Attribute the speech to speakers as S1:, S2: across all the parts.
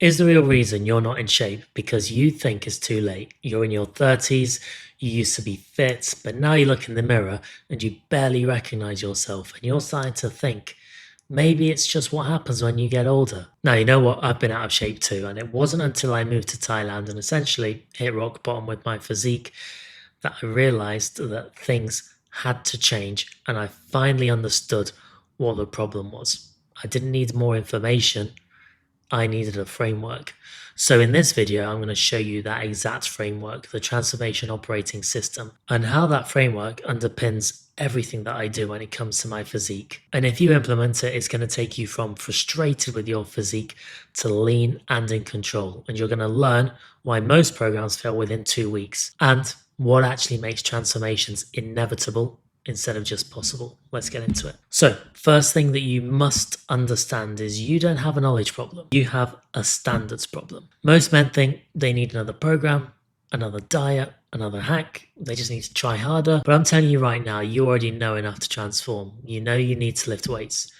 S1: Is the real reason you're not in shape because you think it's too late? You're in your 30s, you used to be fit, but now you look in the mirror and you barely recognize yourself, and you're starting to think maybe it's just what happens when you get older. Now, you know what? I've been out of shape too, and it wasn't until I moved to Thailand and essentially hit rock bottom with my physique that I realized that things had to change, and I finally understood what the problem was. I didn't need more information. I needed a framework. So in this video, I'm going to show you that exact framework, the transformation operating system, and how that framework underpins everything that I do when it comes to my physique. And if you implement it, it's going to take you from frustrated with your physique to lean and in control. And you're going to learn why most programs fail within 2 weeks and what actually makes transformations inevitable instead of just possible. Let's get into it. So, first thing that you must understand is you don't have a knowledge problem. You have a standards problem. Most men think they need another program, another diet, another hack. They just need to try harder. But I'm telling you right now, you already know enough to transform. You know you need to lift weights.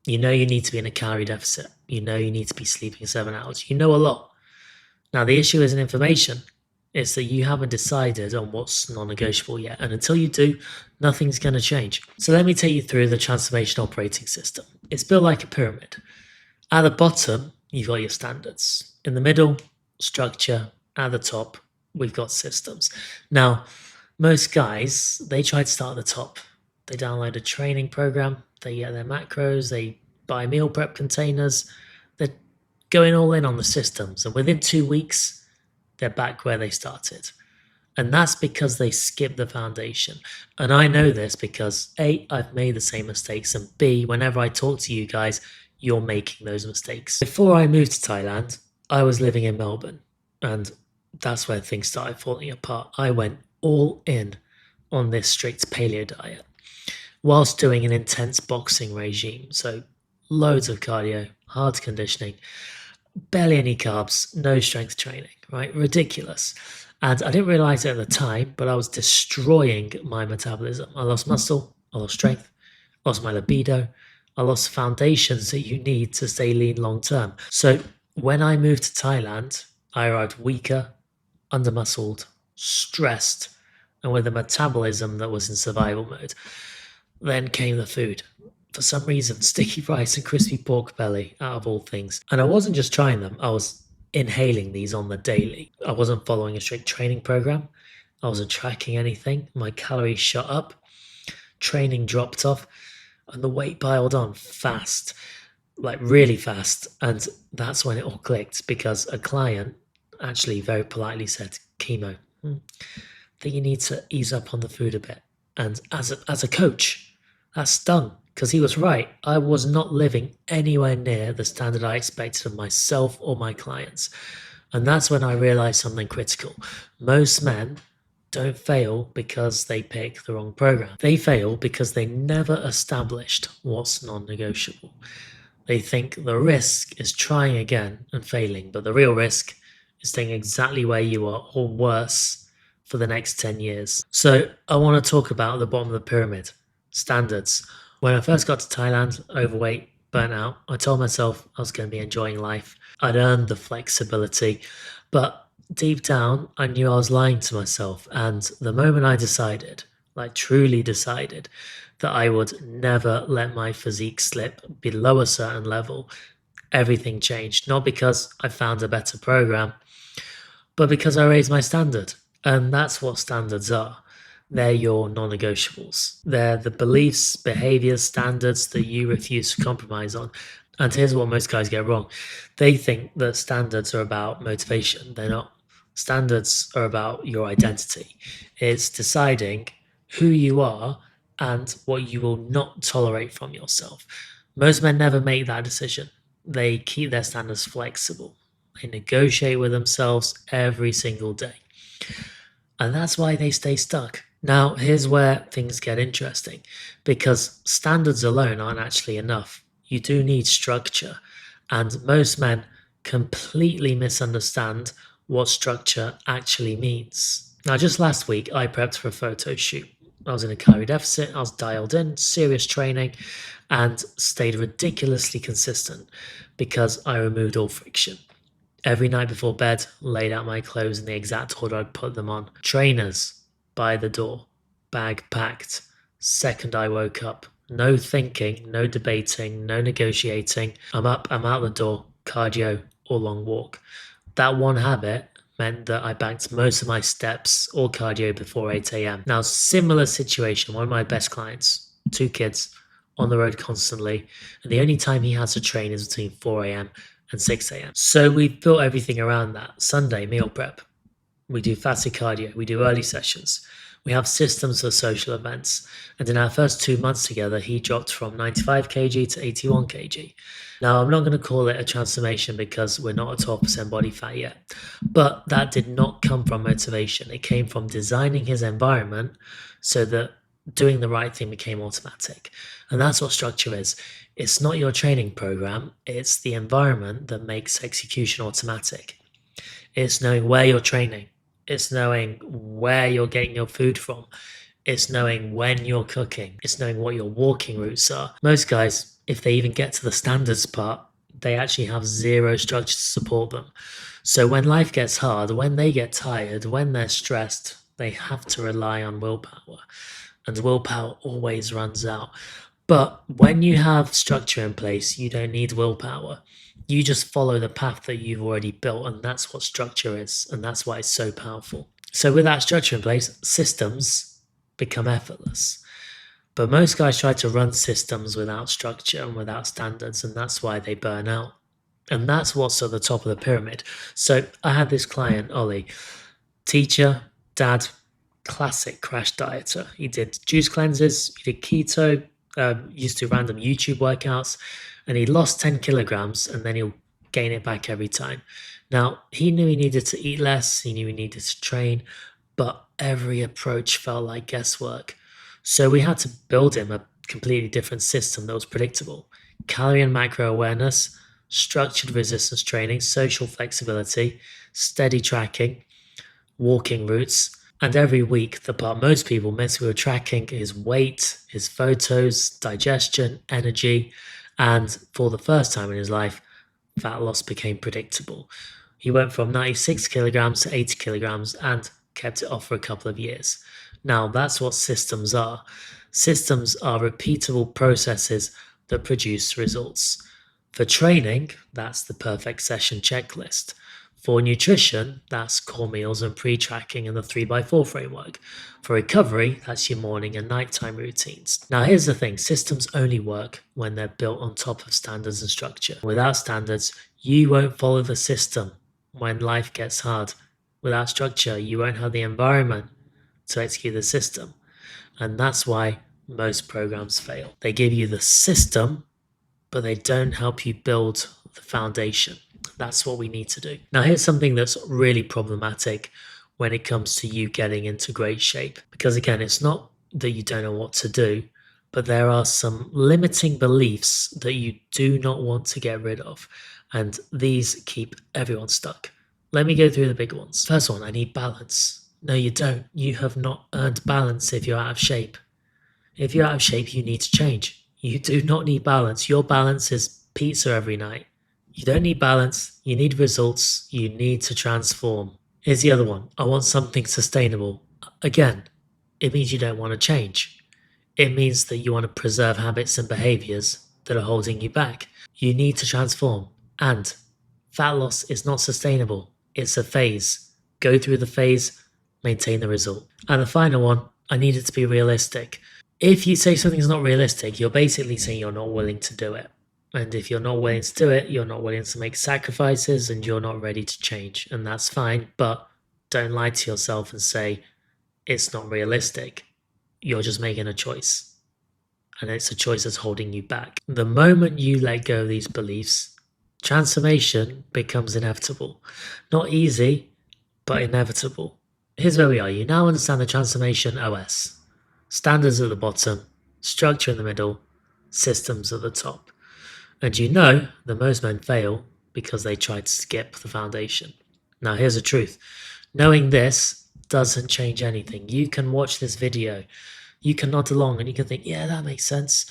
S1: You know you need to be in a calorie deficit. You know you need to be sleeping 7 hours. You know a lot. Now, the issue isn't information. It's that you haven't decided on what's non-negotiable yet. And until you do, nothing's going to change. So let me take you through the transformation operating system. It's built like a pyramid. At the bottom, you've got your standards. In the middle, structure. At the top, we've got systems. Now, most guys, they try to start at the top. They download a training program. They get their macros. They buy meal prep containers. They're going all in on the systems. And within 2 weeks, they're back where they started. And that's because they skipped the foundation. And I know this because A, I've made the same mistakes, and B, whenever I talk to you guys, you're making those mistakes. Before I moved to Thailand, I was living in Melbourne, and that's where things started falling apart. I went all in on this strict paleo diet whilst doing an intense boxing regime. So loads of cardio, hard conditioning, barely any carbs, no strength training, right? Ridiculous. And I didn't realize it at the time, but I was destroying my metabolism. I lost muscle, I lost strength, lost my libido, I lost foundations that you need to stay lean long term. So when I moved to Thailand, I arrived weaker, under-muscled, stressed, and with a metabolism that was in survival mode. Then came the food. For some reason, sticky rice and crispy pork belly, out of all things. And I wasn't just trying them, I was inhaling these on the daily. I wasn't following a strict training program. I wasn't tracking anything. My calories shot up, training dropped off, and the weight piled on fast, like really fast. And that's when it all clicked, because a client actually very politely said, Kemo, I think you need to ease up on the food a bit. And as a coach, that stung. Because he was right. I was not living anywhere near the standard I expected of myself or my clients. And that's when I realized something critical. Most men don't fail because they pick the wrong program. They fail because they never established what's non-negotiable. They think the risk is trying again and failing, but the real risk is staying exactly where you are or worse for the next 10 years. So I want to talk about the bottom of the pyramid, standards. When I first got to Thailand, overweight, burnt out, I told myself I was going to be enjoying life. I'd earned the flexibility, but deep down, I knew I was lying to myself. And the moment I decided, like truly decided, that I would never let my physique slip below a certain level, everything changed. Not because I found a better program, but because I raised my standard. And that's what standards are. They're your non-negotiables. They're the beliefs, behaviors, standards that you refuse to compromise on. And here's what most guys get wrong. They think that standards are about motivation. They're not. Standards are about your identity. It's deciding who you are and what you will not tolerate from yourself. Most men never make that decision. They keep their standards flexible. They negotiate with themselves every single day. And that's why they stay stuck. Now, here's where things get interesting, because standards alone aren't actually enough. You do need structure, and most men completely misunderstand what structure actually means. Now, just last week, I prepped for a photo shoot. I was in a calorie deficit, I was dialed in, serious training, and stayed ridiculously consistent because I removed all friction. Every night before bed, laid out my clothes in the exact order I'd put them on. Trainers by the door, bag packed. Second I woke up. No thinking, no debating, no negotiating. I'm up, I'm out the door, cardio or long walk. That one habit meant that I banked most of my steps or cardio before 8 a.m. Now, similar situation, one of my best clients, 2 kids, on the road constantly, and the only time he has to train is between 4 a.m. and 6 a.m. So we've built everything around that. Sunday, meal prep. We do fasted cardio. We do early sessions. We have systems for social events. And in our first 2 months together, he dropped from 95 kg to 81 kg. Now, I'm not going to call it a transformation because we're not at 12% body fat yet. But that did not come from motivation. It came from designing his environment so that doing the right thing became automatic. And that's what structure is. It's not your training program, it's the environment that makes execution automatic. It's knowing where you're training. It's knowing where you're getting your food from. It's knowing when you're cooking. It's knowing what your walking routes are. Most guys, if they even get to the standards part, they actually have zero structure to support them. So when life gets hard, when they get tired, when they're stressed, they have to rely on willpower. And willpower always runs out. But when you have structure in place, you don't need willpower. You just follow the path that you've already built, and that's what structure is, and that's why it's so powerful. So with that structure in place, systems become effortless. But most guys try to run systems without structure and without standards, and that's why they burn out. And that's what's at the top of the pyramid. So I had this client, Ollie, teacher, dad, classic crash dieter. He did juice cleanses, he did keto, used to random YouTube workouts, and he lost 10 kilograms and then he'll gain it back every time. Now, he knew he needed to eat less, he knew he needed to train, but every approach felt like guesswork. So we had to build him a completely different system that was predictable. Calorie and macro awareness, structured resistance training, social flexibility, steady tracking, walking routes. And every week, the part most people miss, we were tracking his weight, his photos, digestion, energy, and for the first time in his life, fat loss became predictable. He went from 96 kilograms to 80 kilograms and kept it off for a couple of years. Now, that's what systems are. Systems are repeatable processes that produce results. For training, that's the perfect session checklist. For nutrition, that's core meals and pre-tracking and the 3x4 framework. For recovery, that's your morning and nighttime routines. Now, here's the thing. Systems only work when they're built on top of standards and structure. Without standards, you won't follow the system when life gets hard. Without structure, you won't have the environment to execute the system. And that's why most programs fail. They give you the system, but they don't help you build the foundation. That's what we need to do. Now, here's something that's really problematic when it comes to you getting into great shape. Because again, it's not that you don't know what to do, but there are some limiting beliefs that you do not want to get rid of. And these keep everyone stuck. Let me go through the big ones. First one, I need balance. No, you don't. You have not earned balance if you're out of shape. If you're out of shape, you need to change. You do not need balance. Your balance is pizza every night. You don't need balance, you need results, you need to transform. Here's the other one. I want something sustainable. Again, it means you don't want to change. It means that you want to preserve habits and behaviors that are holding you back. You need to transform. And fat loss is not sustainable. It's a phase. Go through the phase, maintain the result. And the final one, I need it to be realistic. If you say something's not realistic, you're basically saying you're not willing to do it. And if you're not willing to do it, you're not willing to make sacrifices and you're not ready to change. And that's fine, but don't lie to yourself and say it's not realistic. You're just making a choice. And it's a choice that's holding you back. The moment you let go of these beliefs, transformation becomes inevitable. Not easy, but inevitable. Here's where we are. You now understand the transformation OS. Standards at the bottom, structure in the middle, systems at the top. And you know that most men fail because they try to skip the foundation. Now, here's the truth. Knowing this doesn't change anything. You can watch this video, you can nod along and you can think, yeah, that makes sense.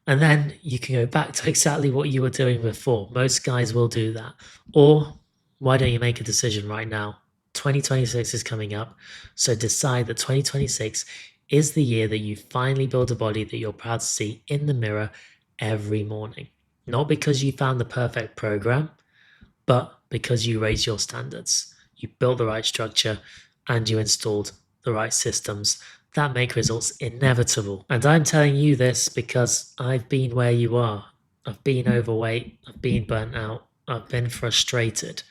S1: And then you can go back to exactly what you were doing before. Most guys will do that. Or Why don't you make a decision right now? 2026 is coming up, so decide that 2026 is the year that you finally build a body that you're proud to see in the mirror every morning. Not because you found the perfect program, but because you raised your standards. You built the right structure and you installed the right systems that make results inevitable. And I'm telling you this because I've been where you are. I've been overweight, I've been burnt out, I've been frustrated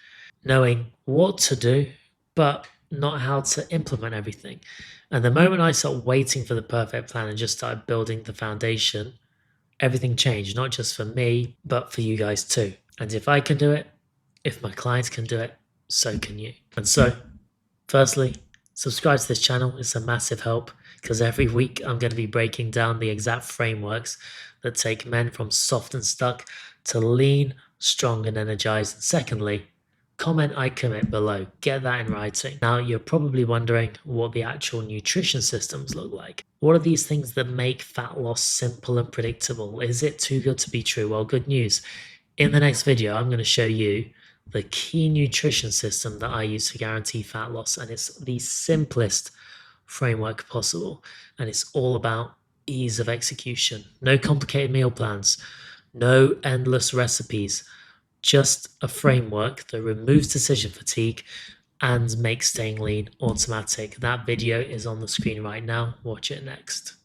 S1: knowing what to do, but not how to implement everything. And the moment I stopped waiting for the perfect plan and just started building the foundation, everything changed, not just for me, but for you guys too. And if I can do it, if my clients can do it, so can you. And so, firstly, subscribe to this channel. It's a massive help because every week I'm going to be breaking down the exact frameworks that take men from soft and stuck to lean, strong, and energized. And secondly, comment I commit below. Get that in writing. Now, you're probably wondering what the actual nutrition systems look like. What are these things that make fat loss simple and predictable? Is it too good to be true? Well, good news. In the next video, I'm going to show you the key nutrition system that I use to guarantee fat loss, and it's the simplest framework possible, and it's all about ease of execution. No complicated meal plans, no endless recipes, just a framework that removes decision fatigue and makes staying lean automatic. That video is on the screen right now. Watch it next.